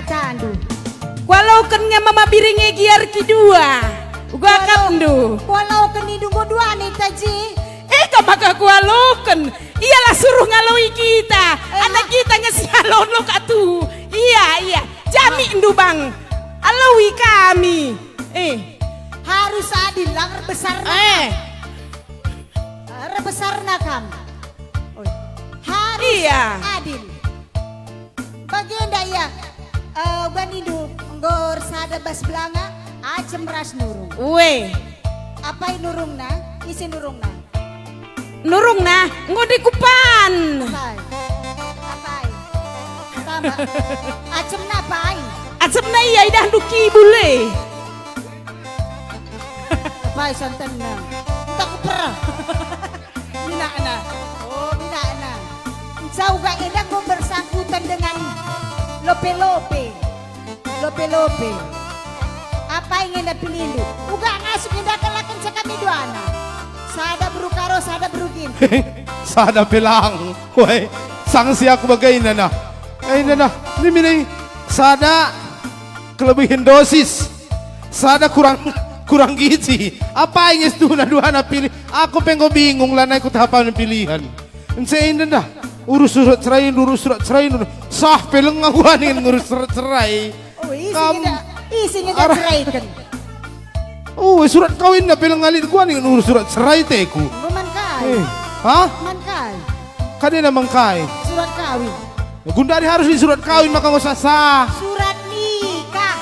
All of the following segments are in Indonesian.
tandu. Walau kan nga mama biringi giar kidua. Uga kandu. Walau kenidu mo dua nih taji. Maka kualokan. Iyalah suruh ngalui kita. Anak kita ngesialon lo katu. Iya. Jami ndu bang. Alawi kami. Harus adil lang rebesar na. Rebesar na kam. Harus adil. Bagian ya. Banidu ngor sada bas belanga. Ajem ras nurung. Apa nurung na? Isi nurung na. Nurung na, ngodikupan. Apai? Sama. Acem na pai. Acem na iya idah duki bule. Apai santan na. Entah ku perah. Mina na. Oh, mina na. Jauh gak enak kok bersangkutan dengan lope-lope. Lope-lope. Apa yang anda pilih lu? Uga ngasuk indah kelakan sekami dua anak. Sada berukaro, sada berugin. Sada pelang. Woi, sanksi aku bagai nana. Nana, ini mini sada kelebihan dosis. Sada kurang gizi. Apa yang itu dua anak pilih? Aku pengen bingung lah naik tahapan pilihan. Saya ini dah urus surat cerai, sah peleng aku nih ngurus surat cerai. Oh, isinya cerai kan. Oh, surat kawin na pelang ngalit ko ning urus surat cerai teku. Mangkay. Hah? Mangkay. Kanina mangkay. Surat kawin. Gundari harus di surat kawin maka ngusah sah. Surat nikah.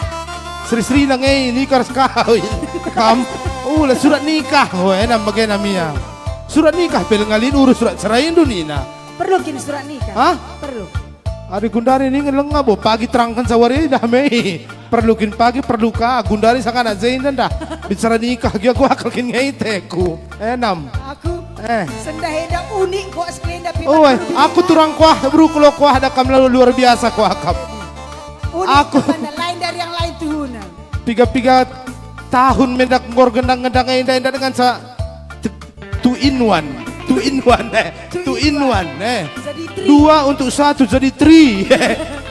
Sri-sri lang nikah kawin. Kam. Oh, la surat nikah. Oh, enam bagai namanya. Surat nikah pelang ngalit urus surat cerai Indonina. Perlu kini surat nikah. Hah? Perlu. Adi gundari ini ngelengah bo pagi terangkan sawari dah mei. Perlukin pagi perlu ka gundari sakana zain dah. Bicara nikah dia aku akalkin ngaiteku. Enam. Aku sendah eda unik kok sekelenda pipa. Oh, aku turang kuah bro kalau kuah ada kam lalu luar biasa kuah kam. Unik Aku lain dari yang lain tuhuna. Piga tahun mendak ngor gendang-gendang indah-indah dengan sa two in one. Dua untuk satu jadi three.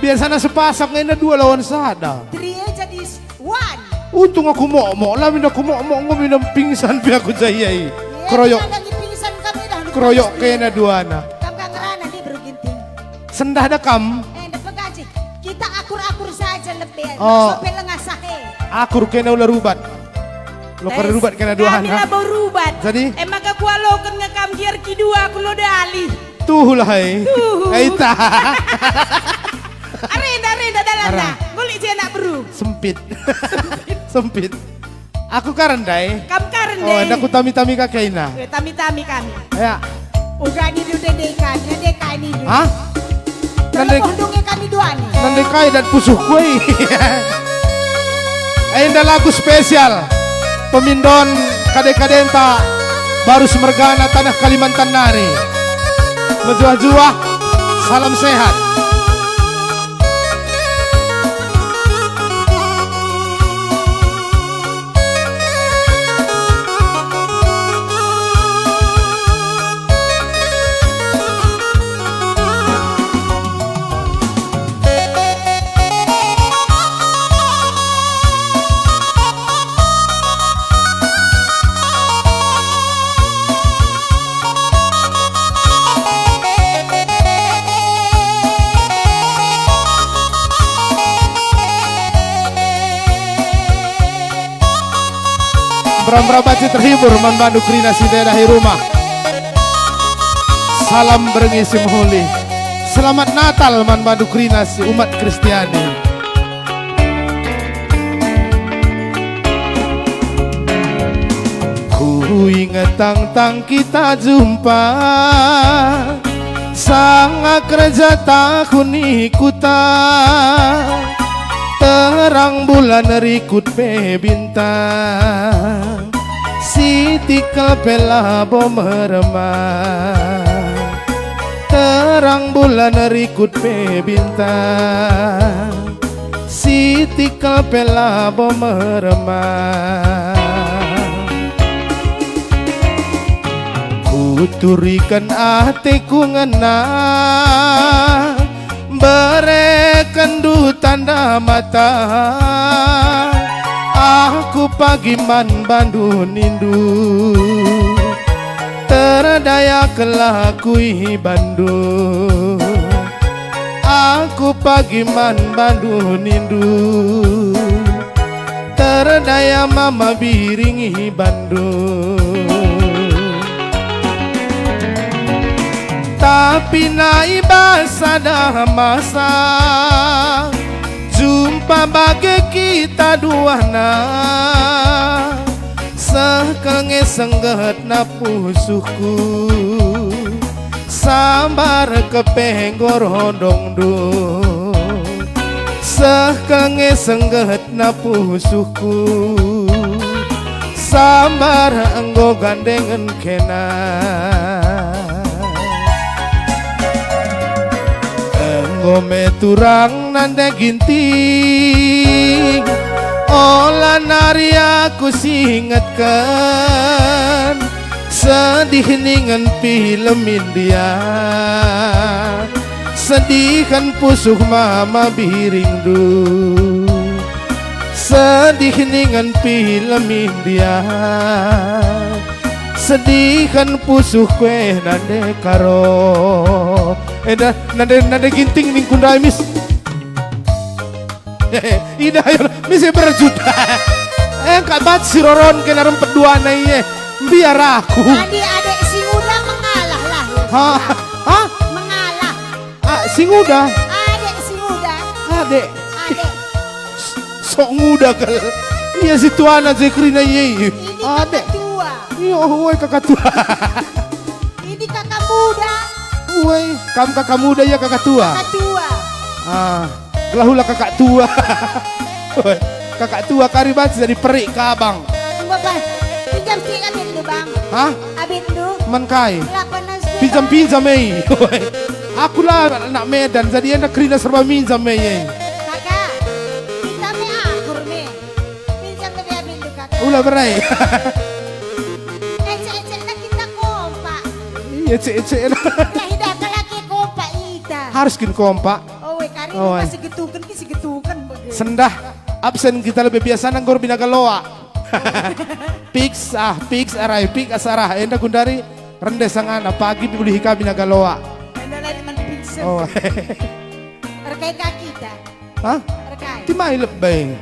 Biasanya sepasang ini dua lawan sada. Three jadi one. Untung aku mau lah minda aku mau minum pingsan pi aku jayai. Kroyok. Kroyok kena dua anak. Kam kangerana dia beruginting. Sendah dah kam. Dapat gaji. Kita akur-akur saja lebih. Oh. Sampai lengah sahe. Akur kena ulah rubat. Lo kena rubat kena dua Kami anak. lah bau rubat. Jadi? Maka kualokan ngakam giar kidua aku lo dali. Tuh lah Aita. Arenda dalanda. Ngulik si anak beru. Sempit. Aku karendai. Kam karende. Oh, ada aku tami-tami kakeknya. Tami-tami kami. Ya. Uga ni duduk dekan, dekan ni. Hah? Kalau kundungnya kami dua nih. Nandekai dan pusuh kue. Ada lagu spesial. Pemindon kadek-kadenta baru semergana tanah Kalimantan Nari. Menjuah-juah, salam sehat. Berambrabaci terhibur manbandu krina si daerah rumah. Salam berengisi moholi. Selamat Natal manbandu krina si umat Kristiani. Ku ingat tang kita jumpa. Sangat kerja tahun ikutan. Terang bulan rikut be bintang. Siti kelpela bo meremang. Terang bulan rikut be bintang. Siti kelpela bo meremang. Kuturikan hatiku ngena. Berekan du tanda sana mata aku pagi man bandu nindu terdaya kelakui bandu aku pagi man bandu nindu terdaya mama biringi bandu tapi naibah sada masa jumpa bagi kita duana sekenge sengget na pusuhku sambar kepenggor hodong du sekenge sengget na pusuhku sambar enggo gandengan kena ngome turang nanda ginting olah nari aku singatkan sedih ningan film India sedihkan pusuh mama biring du sedih ningan film India sedihkan pusuh kue nande karo nade ginting ning kundai mis ida ayo mis berjuta kabat si roron kena rempet dua naiye biar aku Adik-adik si muda mengalah lah. hah Mengalah. si muda Adik si muda. adek Adik. sok muda kal iya si tuana zekrina ye Ini kakak tua. iya woi kakak tua Ini kakak muda. woi kamu kakak muda ya kakak tua Kakak tua. gelahula kakak tua woi kakak tua karibat jadi perik ke abang Bapak, pinjam si abin lu bang. hah Abin lu. mankai 8 pinjam woi aku lah anak Medan jadi enak kerina serba minjam ye Kakak, kita me akur me. Pinjam tapi abin lu kakak. ulah berai Ecek-ecek lah kita kompak. iya cek Nah hidak lagi kompak ita. harus kin kompak Oh weh kari Oh, masih getukan kisi getukan begitu. sendah absen kita lebih biasa nanggor binagaloa pix arai pix asarah enda gundari rende sangana pagi beli hika binagaloa Adalah teman pingsan. oh Rekai kaki kita. hah Rekai. timai lebay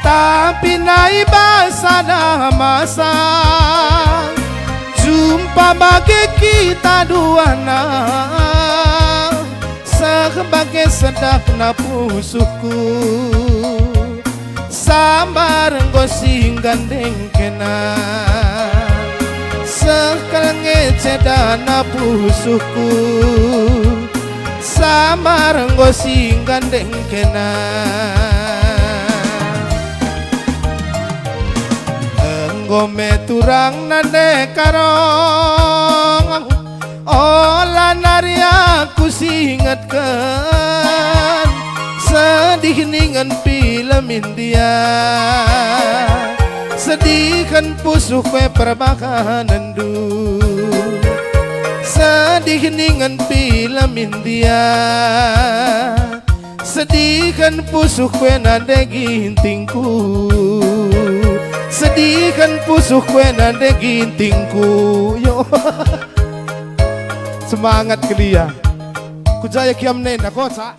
tapi naibah sada masa jumpa bagi kita duana sebagai sedak na pusuhku sambar gosing gandeng kena sekarang cedana pusuhku sambar gosing gandeng kena Gome turang nande karong olah nari aku singatkan sedih ningan film India sedihkan pusuh kue perbakanan du sedih ningan film India sedihkan pusuh kue nade gintingku sedihkan pusuh kue nade gintingku yo semangat kelia kujaya kiam nenda kota